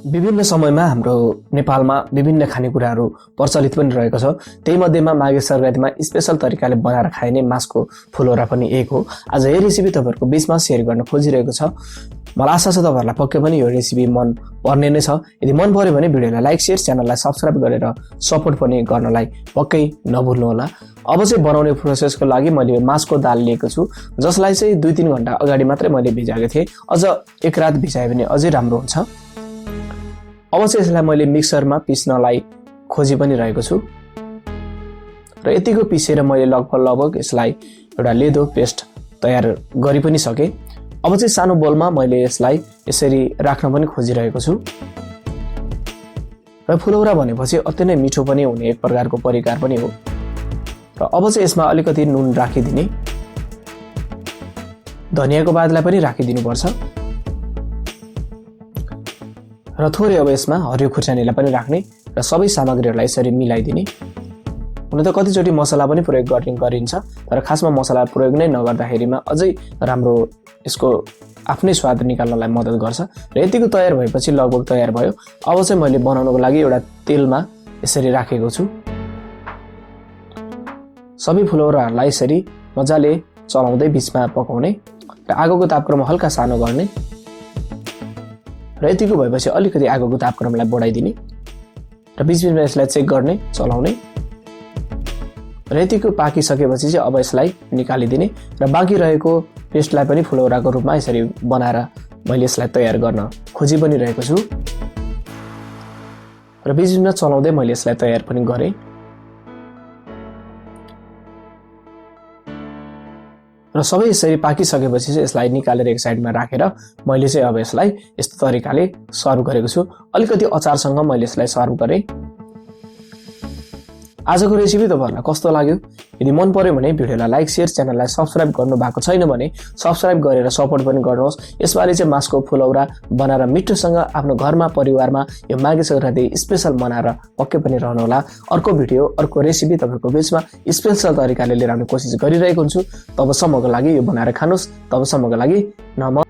विभिन्न समयमा हाम्रो नेपालमा विभिन्न खानेकुराहरू प्रचलित पनि रहेको छ। त्यही मध्येमा माघे संक्रान्तिमा स्पेशल तरिकाले बनाएर खाइने मासको फुलौरा पनि एक हो। आज यो रेसिपी तपाईहरुको बीचमा शेयर गर्न खोजिरहेको छ। मलाई आशा छ तपाईहरुलाई पक्कै पनि यो रेसिपी मन पर्ने नै छ। यदि मन पर्यो भने भिडियोलाई लाइक, शेयर, च्यानललाई सब्स्क्राइब गरेर सपोर्ट पनि गर्नलाई पक्कै नभुल्नु होला। अब चाहिँ बनाउने प्रोसेसको लागि मैले मासको दाल लिएको छु, जसलाई चाहिँ 2-3 घण्टा अगाडि मात्रै मैले भिजाएको थिएँ। अझ एक रात भिजाए भने अझै राम्रो हुन्छ। अब चाहिँ यसलाई मैले मिक्सरमा पिस्नलाई खोजी पनि रहेको छु र यतिको पिसेर मैले लगभग यसलाई एउटा लेदो पेस्ट तयार गरि पनि सके। अब चाहिँ सानो बोलमा मैले यसलाई यसरी राख्न पनि खोजिरहेको छु। र फुलौरा भनेपछि अति नै मिठो पनि हुने एक प्रकारको परिकार पनि हो। र अब चाहिँ यसमा अलिकति नुन राखिदिने, धनियाको पातलाई पनि राखिदिनु पर्छ र थोरै अब यसमा हरियो खुर्सानीलाई पनि राख्ने र सबै सामग्रीहरूलाई यसरी मिलाइदिने। हुन त कतिचोटि मसला पनि प्रयोग गरिन्छ, तर खासमा मसला प्रयोग नै नगर्दाखेरिमा अझै राम्रो यसको आफ्नै स्वाद निकाल्नलाई मद्दत गर्छ। र यतिको तयार भएपछि लगभग तयार भयो। अब चाहिँ मैले बनाउनको लागि एउटा तेलमा यसरी राखेको छु। सबै फुलौराहरूलाई यसरी मजाले चलाउँदै बीचमा पकाउने र आगोको तापक्रम हल्का सानो गर्ने र यतिको भएपछि अलिकति आगोको तापक्रमलाई बढाइदिने र बीचबीचमा यसलाई चेक गर्ने, चलाउने र यतिको पाकिसकेपछि चाहिँ अब यसलाई निकालिदिने र बाँकी रहेको पेस्टलाई पनि फुलौराको रूपमा यसरी बनाएर मैले यसलाई तयार गर्न खोजी पनि रहेको छु र बीचबीचमा चलाउँदै मैले यसलाई तयार पनि गरेँ। र सबै यसरी पाकिसकेपछि चाहिँ यसलाई निकालेर एक साइडमा राखेर मैले चाहिँ अब यसलाई यस्तो तरिकाले सर्भ गरेको छु। अलिकति अचारसँग मैले यसलाई सर्भ गरेँ। आजको रेसिपी तपाईहरुलाई कस्तो लाग्यो? यदि मन पर्यो भने भिडियोलाई लाइक, शेयर, च्यानललाई सब्स्क्राइब गर्नु भएको छैन भने सब्स्क्राइब गरेर सपोर्ट पनि गर्नुहोस्। यसपालि चाहिँ मासको फुलौरा बनाएर मिठोसँग आफ्नो घरमा परिवारमा यो माघे संक्रान्ति स्पेशल मनाएर पक्कै पनि रहनु होला। अर्को भिडियो, अर्को रेसिपी तपाईहरुको बीचमा स्पेशल तरिकाले लिएर आउने कोसिस गरिरहेको हुन्छु। तबसम्मको लागि यो बनाएर खानुस्। तबसम्मको लागि नमस्ते।